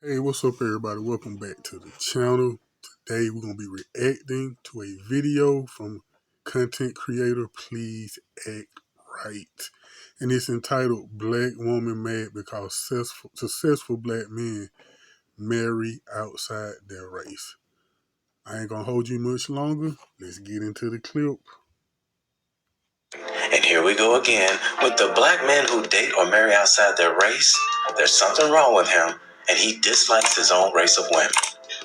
Hey, what's up, everybody? Welcome back to the channel. Today, we're going to be reacting to a video from content creator Please Act Right. And it's entitled Black Woman Mad Because Successful Black Men Marry Outside Their Race. I ain't going to hold you much longer. Let's get into the clip. And here we go again with the black men who date or marry outside their race. There's something wrong with him, and he dislikes his own race of women.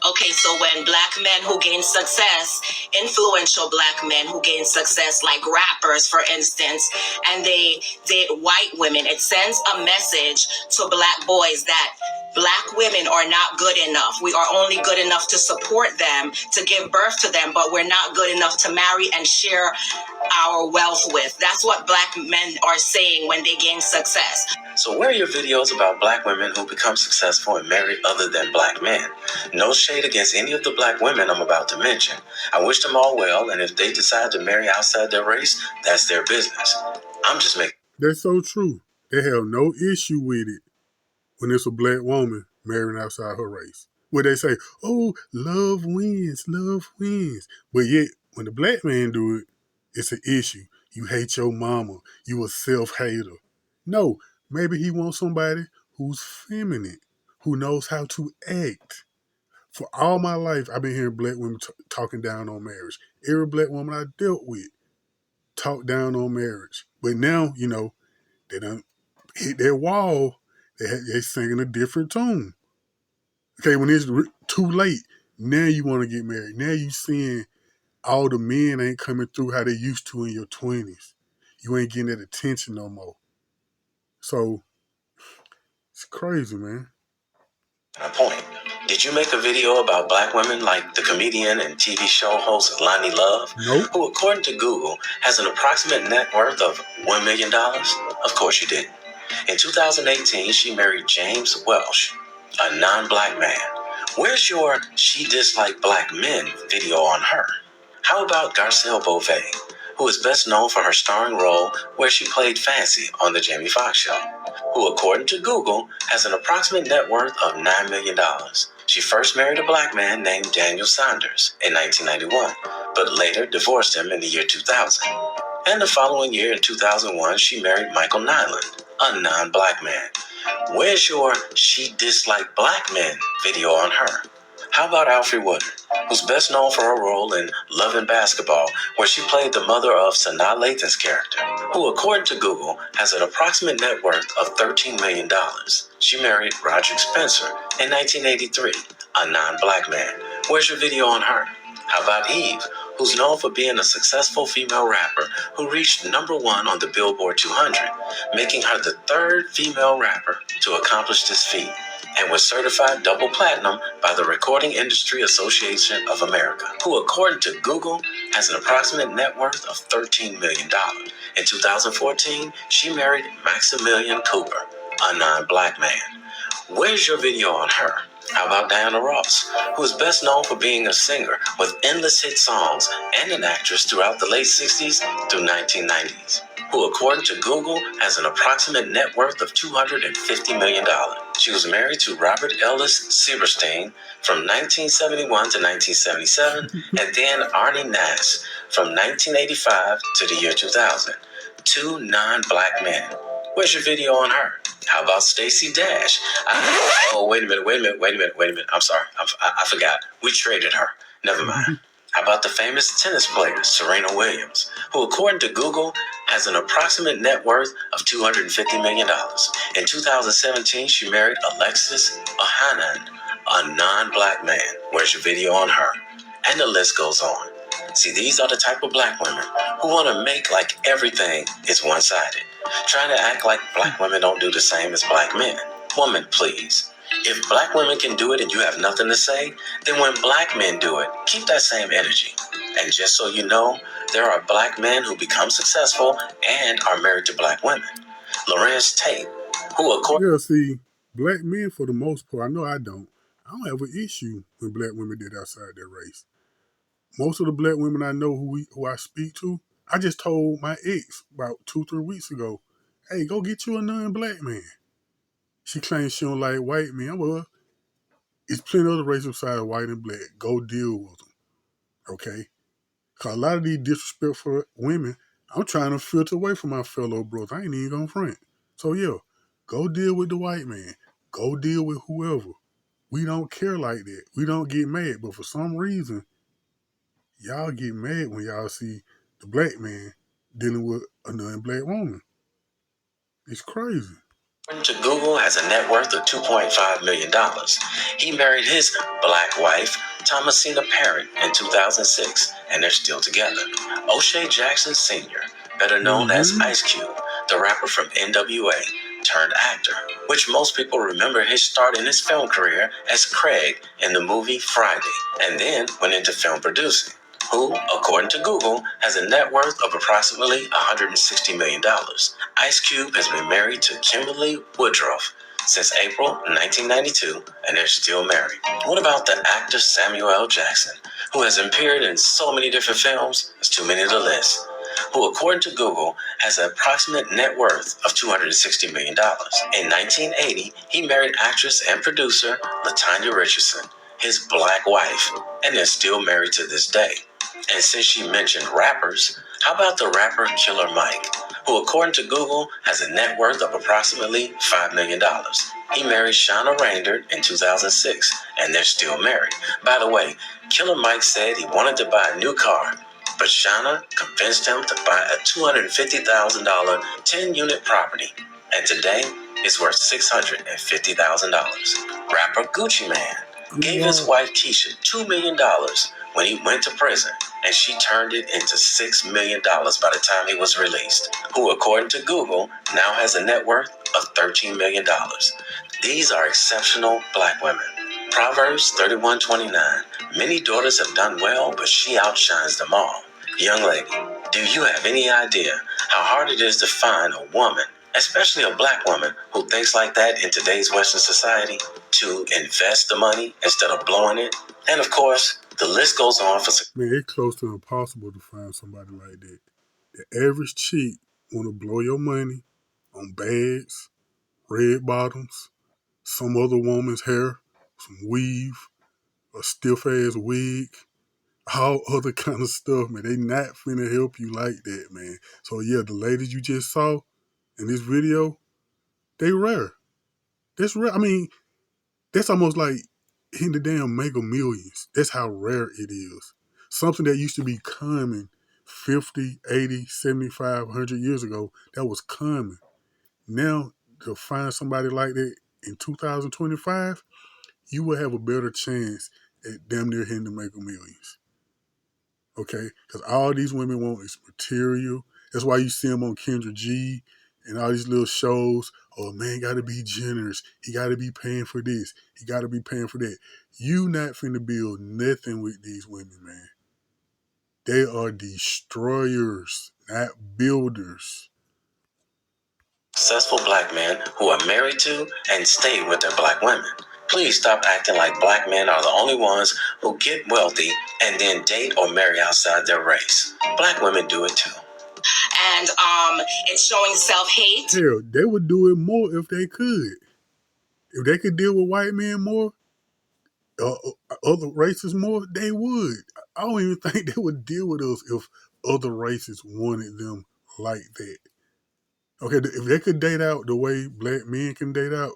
Okay, so when black men who gain success, influential black men who gain success, like rappers, for instance, and they date white women, it sends a message to black boys that black women are not good enough. We are only good enough to support them, to give birth to them, but we're not good enough to marry and share our wealth with. That's what black men are saying when they gain success. So where are your videos about black women who become successful and marry other than black men? No shade against any of the black women I'm about to mention. I wish them all well, and if they decide to marry outside their race, that's their business. I'm just making... That's so true. They have no issue with it when it's a black woman marrying outside her race. Where they say, oh, love wins, love wins. But yet, when the black man do it, it's an issue. You hate your mama. You a self-hater. No, maybe he wants somebody who's feminine, who knows how to act. For all my life, I've been hearing black women talking down on marriage. Every black woman I dealt with talked down on marriage. But now, they done hit their wall. They singing a different tune. Okay, when it's too late, now you want to get married. Now you seeing all the men ain't coming through how they used to in your 20s. You ain't getting that attention no more. So, it's crazy, man. A point. Did you make a video about black women like the comedian and TV show host Lonnie Love? Nope. Who, according to Google, has an approximate net worth of $1 million? Of course you didn't. In 2018, she married James Welsh, a non-black man. Where's your She Disliked Black Men video on her? How about Garcelle Beauvais, who is best known for her starring role where she played Fancy on The Jamie Foxx Show, who, according to Google, has an approximate net worth of $9 million. She first married a black man named Daniel Saunders in 1991, but later divorced him in the year 2000. And the following year, in 2001, she married Michael Nyland, a non-black man. Where's your She Disliked Black Men video on her? How about Alfre Woodard, who's best known for her role in Love and Basketball, where she played the mother of Sanaa Lathan's character, who, according to Google, has an approximate net worth of $13 million. She married Roderick Spencer in 1983, a non-black man. Where's your video on her? How about Eve, who's known for being a successful female rapper who reached #1 on the Billboard 200, making her the third female rapper to accomplish this feat, and was certified double platinum by the Recording Industry Association of America, who, according to Google, has an approximate net worth of $13 million. In 2014, she married Maximilian Cooper, a non-black man. Where's your video on her? How about Diana Ross, who is best known for being a singer with endless hit songs and an actress throughout the late 60s through 1990s, who, according to Google, has an approximate net worth of $250 million. She was married to Robert Ellis Silberstein from 1971 to 1977, and then Arnie Nass from 1985 to the year 2000. Two non-black men. Where's your video on her? How about Stacey Dash? Wait a minute. I'm sorry. I forgot. We traded her. Never mind. How about the famous tennis player, Serena Williams, who, according to Google, has an approximate net worth of $250 million. In 2017, she married Alexis Ohanian, a non-black man. Where's your video on her? And the list goes on. See, these are the type of black women who want to make like everything is one-sided, trying to act like black women don't do the same as black men. Woman, please. If black women can do it and you have nothing to say, then when black men do it, keep that same energy. And just so you know, there are black men who become successful and are married to black women. Lorenz Tate, who according... Yeah, see, black men, for the most part, I know I don't have an issue when black women did outside their race. Most of the black women I know who I speak to, I just told my ex about 2-3 weeks ago, hey, go get you a non-black man. She claims she don't like white men. Well, It's plenty of other races besides white and black. Go deal with them, okay? Because a lot of these disrespectful women, I'm trying to filter away from my fellow brothers. I ain't even gonna front. So yeah, go deal with the white man. Go deal with whoever. We don't care like that. We don't get mad. But for some reason, y'all get mad when y'all see the black man dealing with a non-black woman. It's crazy. To Google has a net worth of $2.5 million. He married his black wife, Thomasina Parent, in 2006, and they're still together. O'Shea Jackson Sr., better known as Ice Cube, the rapper from NWA, turned actor, which most people remember his start in his film career as Craig in the movie Friday, and then went into film producing, who, according to Google, has a net worth of approximately $160 million. Ice Cube has been married to Kimberly Woodruff since April 1992, and they're still married. What about the actor Samuel L. Jackson, who has appeared in so many different films, it's too many to list, who, according to Google, has an approximate net worth of $260 million. In 1980, he married actress and producer LaTanya Richardson, his black wife, and they're still married to this day. And since she mentioned rappers, how about the rapper Killer Mike, who, according to Google, has a net worth of approximately $5 million. He married Shauna Rayndert in 2006, and they're still married. By the way, Killer Mike said he wanted to buy a new car, but Shauna convinced him to buy a $250,000 10-unit property, and today it's worth $650,000. Rapper Gucci Mane gave his wife Keisha $2 million when he went to prison, and she turned it into $6 million by the time he was released, who, according to Google, now has a net worth of $13 million. These are exceptional black women. Proverbs 31:29. Many daughters have done well, but she outshines them all. Young lady, do you have any idea how hard it is to find a woman, especially a black woman, who thinks like that in today's Western society, to invest the money instead of blowing it? And of course, the list goes on for... Man, it's close to impossible to find somebody like that. The average chick want to blow your money on bags, red bottoms, some other woman's hair, some weave, a stiff-ass wig, all other kind of stuff, man. They not finna help you like that, man. So, yeah, the ladies you just saw in this video, they rare. That's rare. I mean, that's almost like hitting the damn Mega Millions. That's how rare it is. Something that used to be common 50, 80, 75, 100 years ago, that was common. Now, to find somebody like that in 2025, you will have a better chance at damn near hitting the Mega Millions. Okay? Because all these women want is material. That's why you see them on Kendra G and all these little shows. Oh, man got to be generous. He got to be paying for this. He got to be paying for that. You not finna build nothing with these women, man. They are destroyers, not builders. Successful black men who are married to and stay with their black women. Please stop acting like black men are the only ones who get wealthy and then date or marry outside their race. Black women do it too. And it's showing self-hate. Hell, they would do it more if they could. If they could deal with white men more, other races more, they would. I don't even think they would deal with us if other races wanted them like that. Okay, if they could date out the way black men can date out,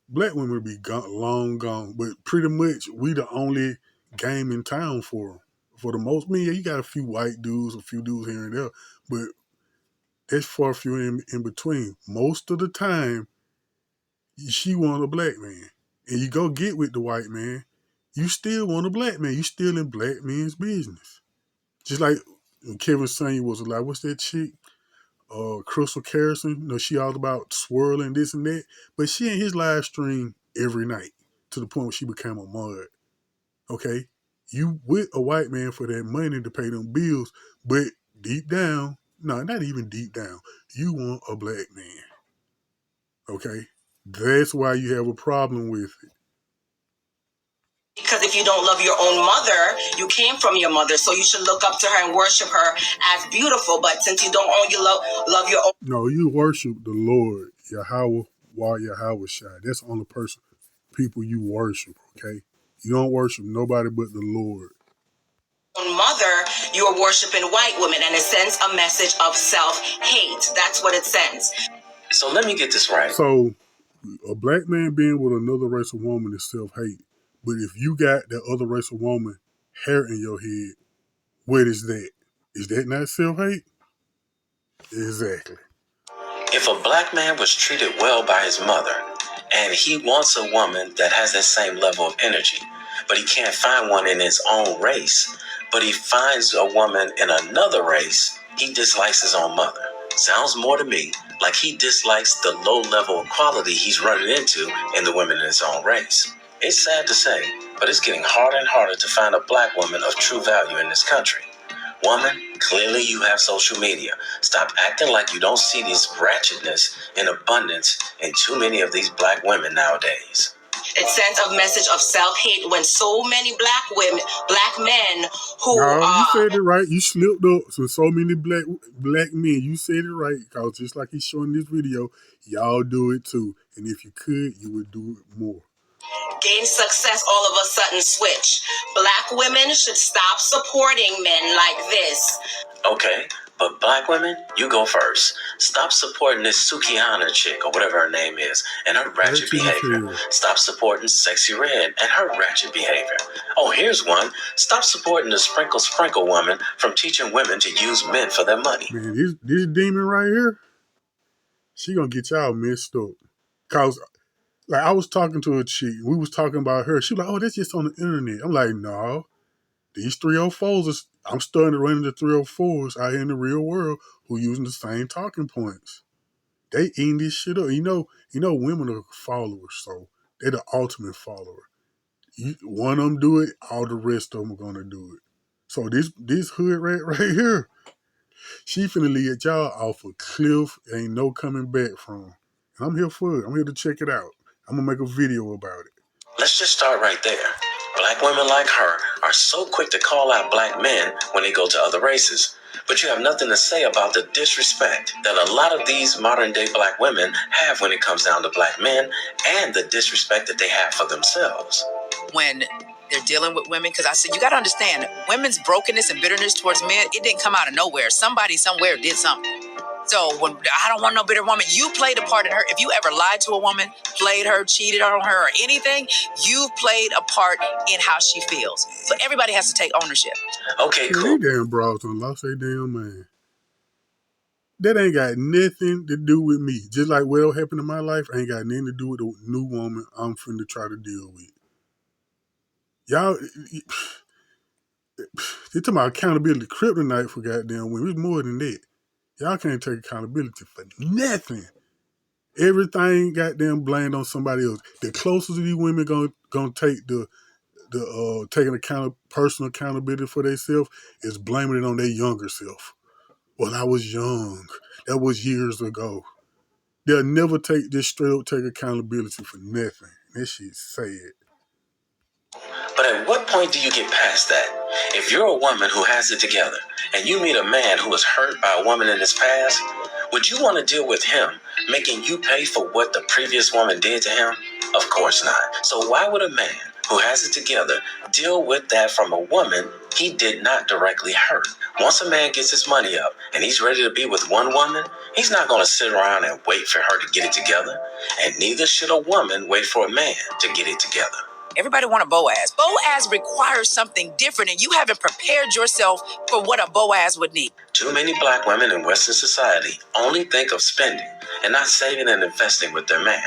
black women would be long gone. But pretty much, we the only game in town for them. For the most, yeah, you got a few white dudes, a few dudes here and there, but there's far few in between. Most of the time, she want a black man. And you go get with the white man, you still want a black man. You still in black men's business. Just like when Kevin Samuels was alive, what's that chick? Crystal Carrison. You know, she all about swirling this and that. But she in his live stream every night to the point where she became a mud. Okay? You with a white man for that money to pay them bills, but deep down, no, not even deep down, you want a black man. Okay? That's why you have a problem with it. Because if you don't love your own mother, you came from your mother, so you should look up to her and worship her as beautiful. But since you don't own, you love your own... No, you worship the Lord, Yahweh, Yahweh Shai. That's the only person, people you worship, okay? You don't worship nobody but the Lord. Mother, you are worshiping white women, and it sends a message of self-hate. That's what it sends. So let me get this right. So a black man being with another race of woman is self-hate. But if you got that other race of woman hair in your head, what is that? Is that not self-hate? Exactly. If a black man was treated well by his mother, and he wants a woman that has that same level of energy, but he can't find one in his own race, but he finds a woman in another race, he dislikes his own mother. Sounds more to me like he dislikes the low level of quality he's running into in the women in his own race. It's sad to say, but it's getting harder and harder to find a black woman of true value in this country. Woman, clearly you have social media. Stop acting like you don't see this ratchetness in abundance in too many of these black women nowadays. It sends a message of self-hate when so many black women, black men who you said it right. You slipped up. So many black men, you said it right. Because just like he's showing this video, y'all do it too. And if you could, you would do it more. Gain success, all of a sudden switch. Black women should stop supporting men like this. Okay, but black women, you go first. Stop supporting this Sukihana chick, or whatever her name is, and her ratchet behavior. Stop supporting Sexy Red and her ratchet behavior. Oh, here's one. Stop supporting the Sprinkle woman from teaching women to use men for their money. Man, this demon right here, she gonna get y'all messed up. Cause like I was talking to a chick, we was talking about her. She was like, oh, that's just on the internet. I'm like, no. These 304s, I'm starting to run into 304s out here in the real world who using the same talking points. They eating this shit up. You know, women are followers, so they're the ultimate follower. One of them do it, all the rest of them are gonna do it. So this hood rat right here, she finna lead y'all off a cliff. Ain't no coming back from. And I'm here for it. I'm here to check it out. I'm gonna make a video about it. Let's just start right there. Black women like her are so quick to call out black men when they go to other races. But you have nothing to say about the disrespect that a lot of these modern day black women have when it comes down to black men, and the disrespect that they have for themselves. When they're dealing with women, because I said, you got to understand, women's brokenness and bitterness towards men, it didn't come out of nowhere. Somebody somewhere did something. So when I don't want no bitter woman, you played a part in her. If you ever lied to a woman, played her, cheated on her, or anything, you've played a part in how she feels. So everybody has to take ownership. Okay, cool. These damn bras done lost their damn man. That ain't got nothing to do with me. Just like what happened in my life, ain't got nothing to do with the new woman I'm finna try to deal with. Y'all, they talking about accountability kryptonite for goddamn women. It's more than that. Y'all can't take accountability for nothing. Everything goddamn blamed on somebody else. The closest these women gonna take the taking personal accountability for themselves is blaming it on their younger self. Well, I was young. That was years ago. They'll never take accountability for nothing. That shit's sad. But at what point do you get past that? If you're a woman who has it together and you meet a man who was hurt by a woman in his past, would you want to deal with him making you pay for what the previous woman did to him? Of course not. So why would a man who has it together deal with that from a woman he did not directly hurt? Once a man gets his money up and he's ready to be with one woman, he's not going to sit around and wait for her to get it together. And neither should a woman wait for a man to get it together. Everybody want a Boaz. Boaz requires something different, and you haven't prepared yourself for what a Boaz would need. Too many black women in Western society only think of spending and not saving and investing with their man.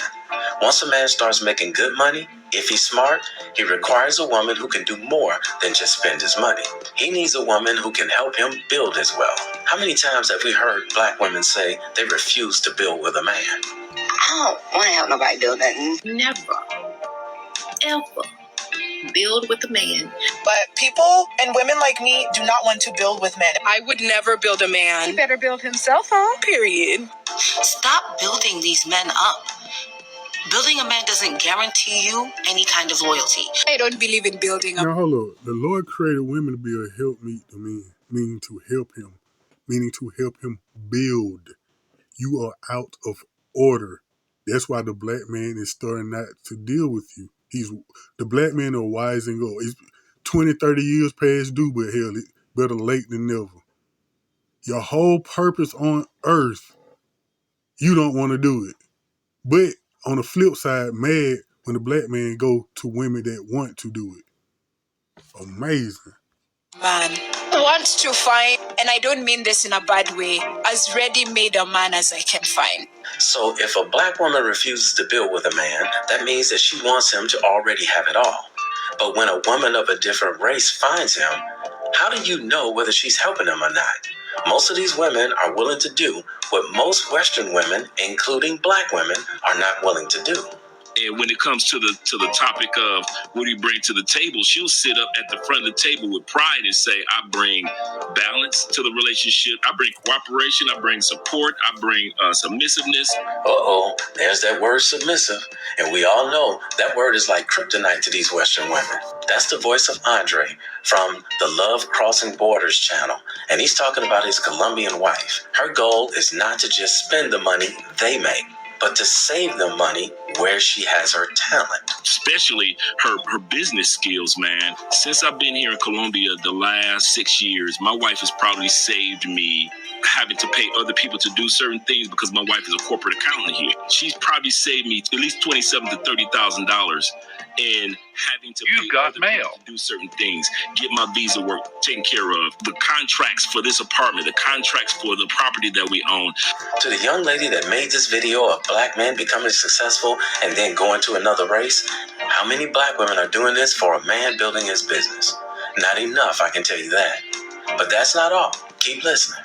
Once a man starts making good money, if he's smart, he requires a woman who can do more than just spend his money. He needs a woman who can help him build his wealth. How many times have we heard black women say they refuse to build with a man? I don't want to help nobody build nothing. Never. Ever build with a man. But people and women like me do not want to build with men. I would never build a man. He better build himself, huh? Period. Stop building these men up. Building a man doesn't guarantee you any kind of loyalty. I don't believe in building up. Now hold up. The Lord created women to be a helpmeet to men, meaning to help him build. You are out of order. That's why the black man is starting not to deal with you. The black men are wise and go. It's 20, 30 years past due, but hell, it better late than never. Your whole purpose on earth, you don't want to do it. But on the flip side, mad when the black man go to women that want to do it. Amazing. Man wants to find, and I don't mean this in a bad way, as ready-made a man as I can find. So if a black woman refuses to build with a man, that means that she wants him to already have it all. But when a woman of a different race finds him, how do you know whether she's helping him or not? Most of these women are willing to do what most Western women, including black women, are not willing to do. And when it comes to the topic of what do you bring to the table, she'll sit up at the front of the table with pride and say, I bring balance to the relationship. I bring cooperation. I bring support. I bring submissiveness. Uh-oh, there's that word submissive. And we all know that word is like kryptonite to these Western women. That's the voice of Andre from the Love Crossing Borders channel. And he's talking about his Colombian wife. Her goal is not to just spend the money they make, but to save the money where she has her talent. Especially her business skills, man. Since I've been here in Colombia the last 6 years, my wife has probably saved me having to pay other people to do certain things because my wife is a corporate accountant here. She's probably saved me at least $27,000 to $30,000 in having to pay other people to do certain things, get my visa work taken care of, the contracts for this apartment, the contracts for the property that we own. To the young lady that made this video of black men becoming successful and then going to another race, how many black women are doing this for a man building his business? Not enough, I can tell you that. But that's not all. Keep listening.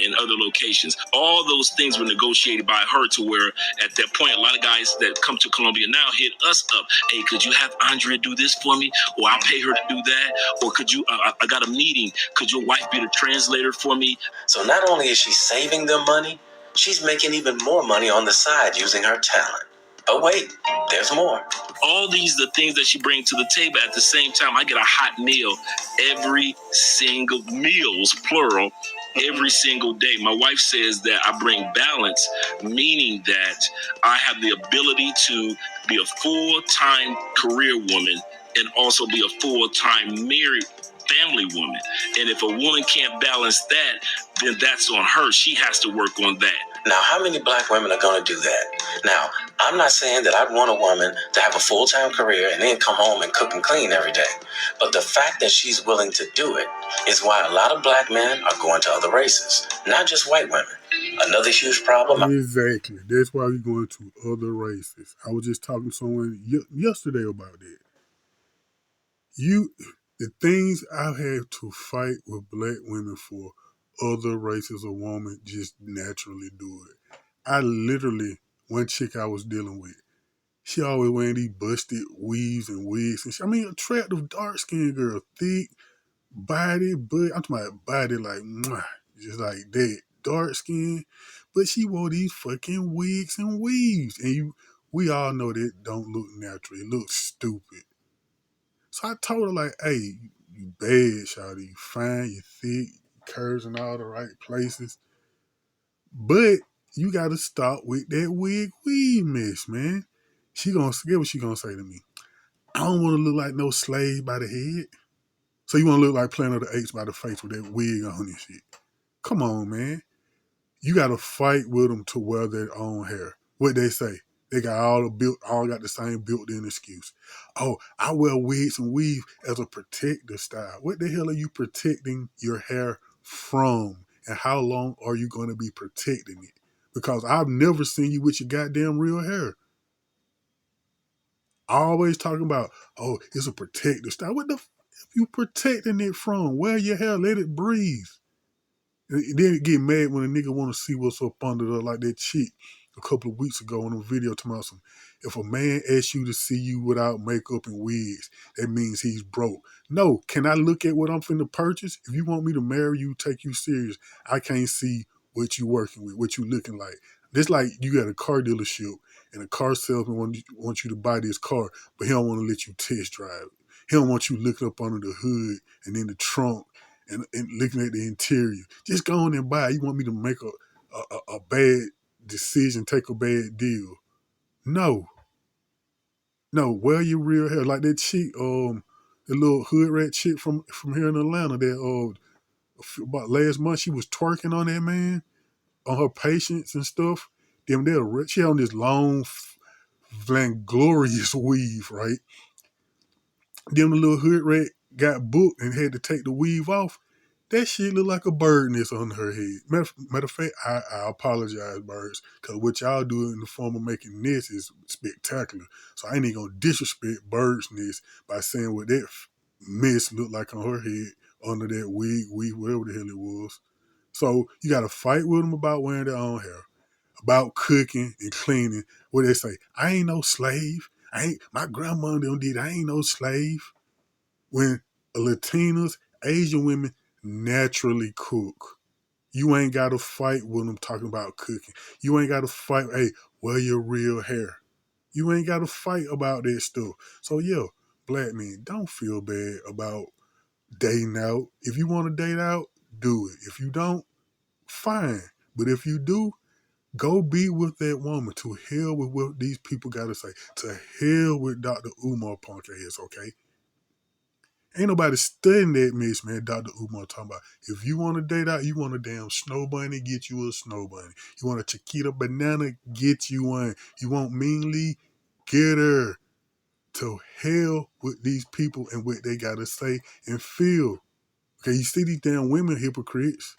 In other locations. All those things were negotiated by her to where at that point, a lot of guys that come to Colombia now hit us up. Hey, could you have Andrea do this for me? Or I'll pay her to do that. Or could you, I got a meeting. Could your wife be the translator for me? So not only is she saving them money, she's making even more money on the side using her talent. But wait, there's more. All these the things that she brings to the table. At the same time, I get a hot meal every single meals, plural, every single day. My wife says that I bring balance, meaning that I have the ability to be a full-time career woman and also be a full-time married family woman. And if a woman can't balance that, then that's on her. She has to work on that. Now, how many black women are going to do that? Now, I'm not saying that I'd want a woman to have a full-time career and then come home and cook and clean every day. But the fact that she's willing to do it is why a lot of black men are going to other races, not just white women. Another huge problem. Exactly. That's why we're going to other races. I was just talking to someone yesterday about that. The things I've had to fight with black women for, other races of women just naturally do it. I literally, one chick I was dealing with, she always wearing these busted weaves and wigs. And attractive, dark-skinned girl, thick, body, but I'm talking about body like, mwah, just like that, dark skin. But she wore these fucking wigs and weaves. And we all know that don't look natural. It looks stupid. So I told her, like, hey, you bad, shawty. You fine, you thick, curves in all the right places. But you got to stop with that wig weave mess, man. Get what she gonna say to me. I don't want to look like no slave by the head. So you want to look like Planet of the Apes by the face with that wig on and shit. Come on, man. You got to fight with them to wear their own hair. What they say? They got all got the same built-in excuse. Oh, I wear wigs and weave as a protective style. What the hell are you protecting your hair from? And how long are you going to be protecting it? Because I've never seen you with your goddamn real hair. Always talking about, oh, it's a protective style. What the f you protecting it from? Wear your hair, let it breathe. And then get mad when a nigga want to see what's up under there, like that chick a couple of weeks ago on a video talking about if a man asks you to see you without makeup and wigs, that means he's broke. No, can I look at what I'm finna purchase? If you want me to marry you, take you serious, I can't see what you working with, what you looking like. This like you got a car dealership and a car salesman wants you to buy this car, but he don't want to let you test drive it. He don't want you looking up under the hood and in the trunk and looking at the interior. Just go on and buy it. You want me to make a bad decision, take a bad deal. No. No, wear your real hair. Like that chick, the little hood rat chick from here in Atlanta that about last month she was twerking on that man, on her patients and stuff. Them they're she on this long, glorious weave, right? Them the little hood rat got booked and had to take the weave off. That shit look like a bird nest on her head. Matter of fact, I apologize, birds, because what y'all do in the form of making nests is spectacular. So I ain't even gonna disrespect birds' nest by saying what that mess looked like on her head under that wig, whatever the hell it was. So you got to fight with them about wearing their own hair, about cooking and cleaning. What they say, I ain't no slave. My grandma them did. I ain't no slave. When Latinas, Asian women naturally cook. You ain't got to fight with them talking about cooking. You ain't got to fight, hey, wear your real hair. You ain't got to fight about that stuff. So, yeah, black men, don't feel bad about dating out. If you want to date out, do it. If you don't, fine. But if you do, go be with that woman. To hell with what these people got to say. To hell with Dr. Umar punk ass, okay? Ain't nobody studying that mess, man. Dr. Umar talking about if you want to date out, you want a damn snow bunny, get you a snow bunny. You want a Chiquita banana, get you one. You want Mean Lee, get her. To hell with these people and what they got to say and feel. Okay, you see these damn women hypocrites.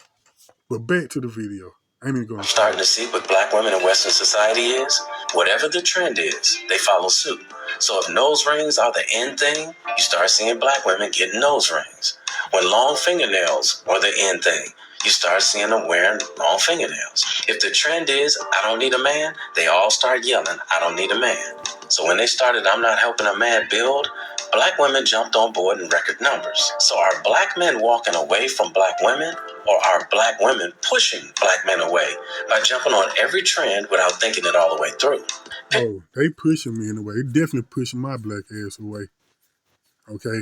But back to the video. I ain't even going I'm starting to see with black women in Western society is whatever the trend is, they follow suit. So if nose rings are the end thing, you start seeing black women getting nose rings. When long fingernails are the end thing, you start seeing them wearing long fingernails. If the trend is I don't need a man, they all start yelling, I don't need a man. So when they started I'm not helping a man build, black women jumped on board in record numbers. So are black men walking away from black women, or are black women pushing black men away by jumping on every trend without thinking it all the way through? Oh, they pushing me in a way. They definitely pushing my black ass away. Okay?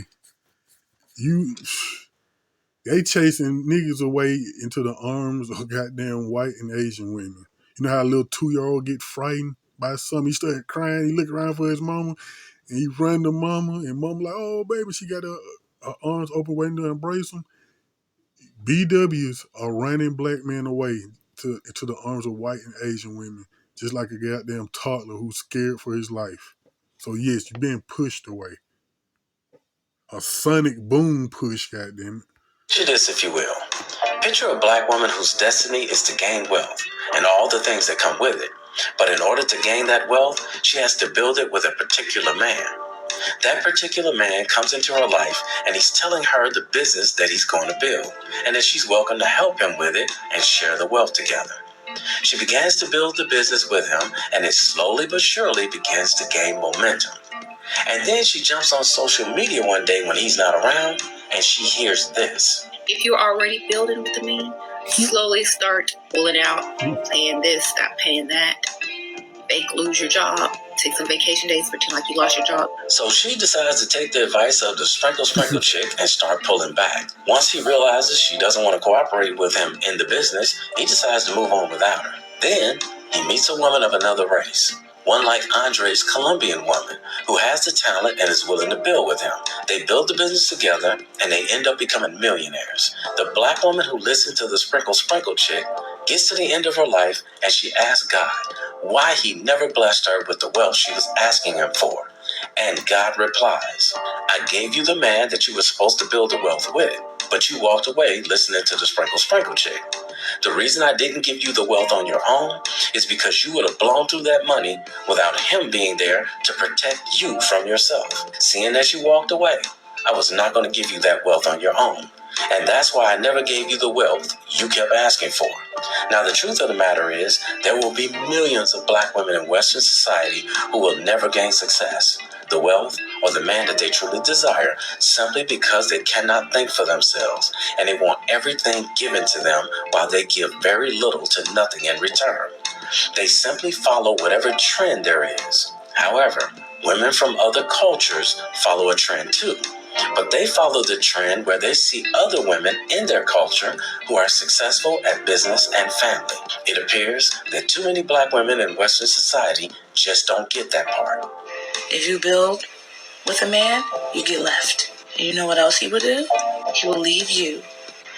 They chasing niggas away into the arms of goddamn white and Asian women. You know how a little 2-year-old get frightened by something? He started crying, he look around for his mama, and he run to mama, and mama like, oh, baby, she got her arms open waiting to embrace him. BWs are running black men away to the arms of white and Asian women, just like a goddamn toddler who's scared for his life. So yes, you're being pushed away. A sonic boom push, goddamn it. Picture this, if you will. Picture a black woman whose destiny is to gain wealth and all the things that come with it. But in order to gain that wealth, she has to build it with a particular man. That particular man comes into her life and he's telling her the business that he's going to build and that she's welcome to help him with it and share the wealth together. She begins to build the business with him and it slowly but surely begins to gain momentum. And then she jumps on social media one day when he's not around and she hears this. If you're already building with the man, slowly start pulling out, paying this, stop paying that. Fake lose your job, take some vacation days, pretend like you lost your job. So she decides to take the advice of the sprinkle chick and start pulling back. Once he realizes she doesn't want to cooperate with him in the business, he decides to move on without her. Then he meets a woman of another race. One like Andre's Colombian woman who has the talent and is willing to build with him. They build the business together and they end up becoming millionaires. The black woman who listened to the sprinkle chick gets to the end of her life and she asks God why he never blessed her with the wealth she was asking him for. And God replies, I gave you the man that you were supposed to build the wealth with, but you walked away listening to the sprinkle chick. The reason I didn't give you the wealth on your own is because you would have blown through that money without him being there to protect you from yourself. Seeing that you walked away, I was not going to give you that wealth on your own. And that's why I never gave you the wealth you kept asking for. Now, the truth of the matter is, there will be millions of black women in Western society who will never gain success, the wealth, or the man that they truly desire, simply because they cannot think for themselves, and they want everything given to them while they give very little to nothing in return. They simply follow whatever trend there is. However, women from other cultures follow a trend too. But they follow the trend where they see other women in their culture who are successful at business and family. It appears that too many black women in Western society just don't get that part. If you build with a man, you get left. And you know what else he will do? He will leave you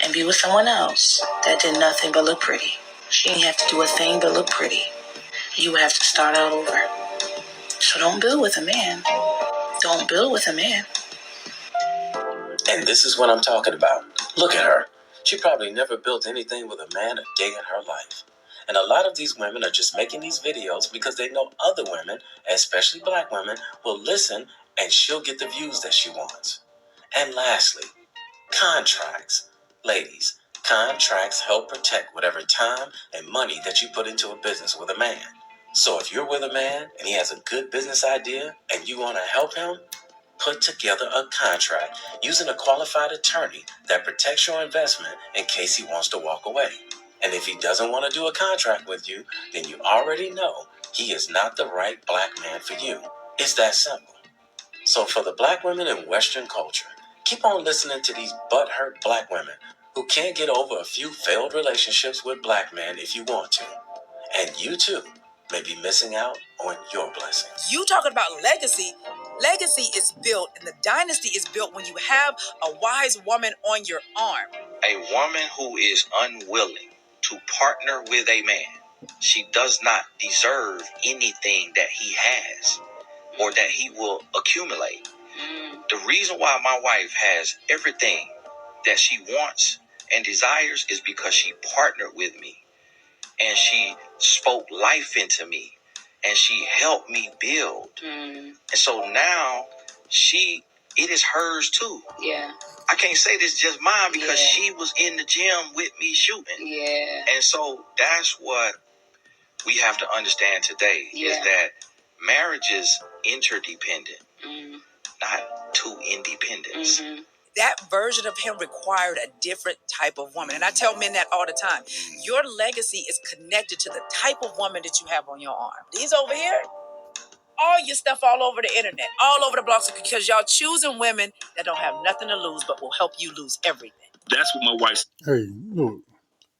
and be with someone else that did nothing but look pretty. She didn't have to do a thing but look pretty. You have to start all over. So don't build with a man. Don't build with a man. And this is what I'm talking about. Look at her. She probably never built anything with a man a day in her life. And a lot of these women are just making these videos because they know other women, especially black women, will listen and she'll get the views that she wants. And lastly, contracts. Ladies, contracts help protect whatever time and money that you put into a business with a man. So if you're with a man and he has a good business idea and you want to help him, put together a contract using a qualified attorney that protects your investment in case he wants to walk away. And if he doesn't want to do a contract with you, then you already know he is not the right black man for you. It's that simple. So for the black women in Western culture, keep on listening to these butthurt black women who can't get over a few failed relationships with black men if you want to. And you too may be missing out on your blessing. You talking about legacy? Legacy is built and the dynasty is built when you have a wise woman on your arm. A woman who is unwilling to partner with a man, she does not deserve anything that he has or that he will accumulate. The reason why my wife has everything that she wants and desires is because she partnered with me and she spoke life into me and she helped me build. And so now it is hers too. Yeah. I can't say this is just mine because she was in the gym with me shooting. Yeah. And so that's what we have to understand today is that marriage is interdependent, not two independents. That version of him required a different type of woman. And I tell men that all the time. Your legacy is connected to the type of woman that you have on your arm. These over here, all your stuff all over the internet, all over the blogs, because y'all choosing women that don't have nothing to lose but will help you lose everything. That's what my wife. Hey, look,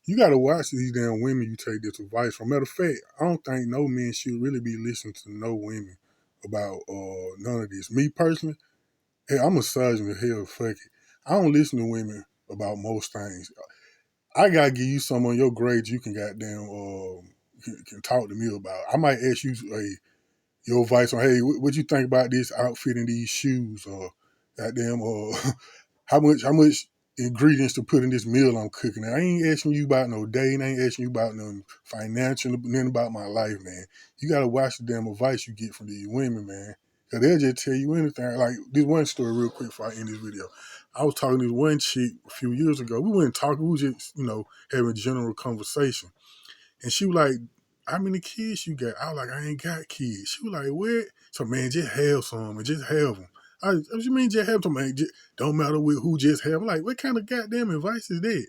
you got to watch these damn women you take this advice from. Matter of fact, I don't think no men should really be listening to no women about none of this. Me personally, hey, I'm a misogynist, hell, fuck it. I don't listen to women about most things. I gotta give you some on your grades you can goddamn can talk to me about. I might ask you your advice on, hey, what you think about this outfit and these shoes, or goddamn, how much ingredients to put in this meal I'm cooking. I ain't asking you about no dating. I ain't asking you about no financial, nothing about my life, man. You gotta watch the damn advice you get from these women, man. Cause they'll just tell you anything. Like this one story real quick before I end this video. I was talking to this one chick a few years ago. We weren't talking, we was just, having general conversation. And she was like, how many kids you got? I was like, I ain't got kids. She was like, what? So, man, just have some and just have them. What you mean just have them, man? Don't matter who just have them. Like, what kind of goddamn advice is that?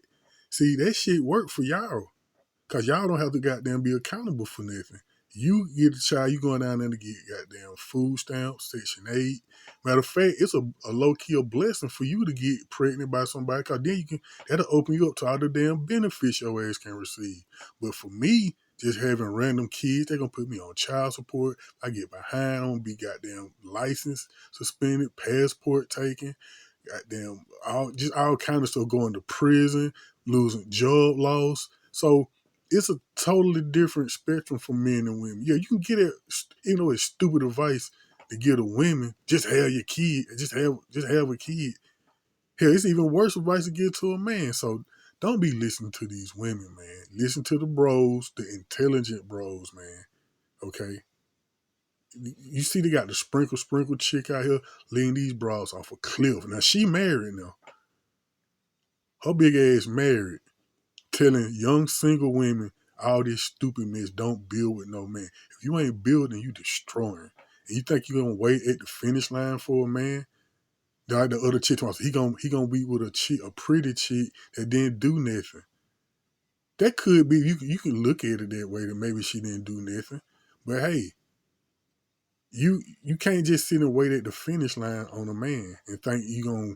See, that shit work for y'all. Because y'all don't have to goddamn be accountable for nothing. You get a child, you going down there to get goddamn food stamps, Section 8. Matter of fact, it's a low-key blessing for you to get pregnant by somebody, because then that'll open you up to all the damn benefits your ass can receive. But for me, just having random kids, they're going to put me on child support. I get behind, I'm going to be goddamn license suspended, passport taken, goddamn, all kind of stuff, going to prison, losing job loss. So it's a totally different spectrum for men and women. Yeah, you can get it, it's stupid advice to give to women. Just have your kid. Just have a kid. Hell, it's even worse advice to give to a man. So don't be listening to these women, man. Listen to the bros, the intelligent bros, man. Okay? You see they got the sprinkle chick out here leading these bras off a cliff. Now, she married now. Her big ass married, telling young single women all this stupid mess, don't build with no man. If you ain't building, you destroying. And you think you're going to wait at the finish line for a man? Like the other chick wants, he gonna be with a pretty chick that didn't do nothing. That could be, you can look at it that way, that maybe she didn't do nothing. But hey, you can't just sit and wait at the finish line on a man and think you gonna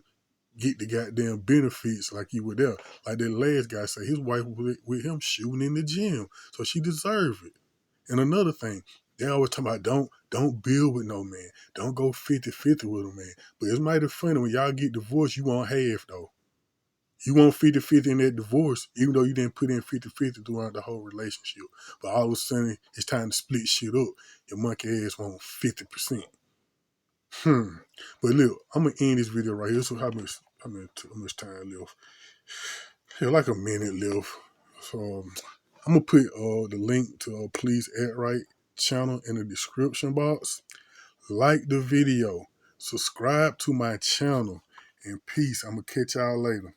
get the goddamn benefits like you were there. Like that last guy said, his wife was with him shooting in the gym, so she deserved it. And another thing, They always talking about don't build with no man. Don't go 50-50 with a man. But it's mighty funny when y'all get divorced, you want half though. You want 50-50 in that divorce, even though you didn't put in 50-50 throughout the whole relationship. But all of a sudden, it's time to split shit up. Your monkey ass want 50%. But look, I'm gonna end this video right here. So how much time left? Yeah, like a minute left. So I'm gonna put the link to Please Act Right channel in the description box. Like the video, subscribe to my channel, and peace. I'm gonna catch y'all later.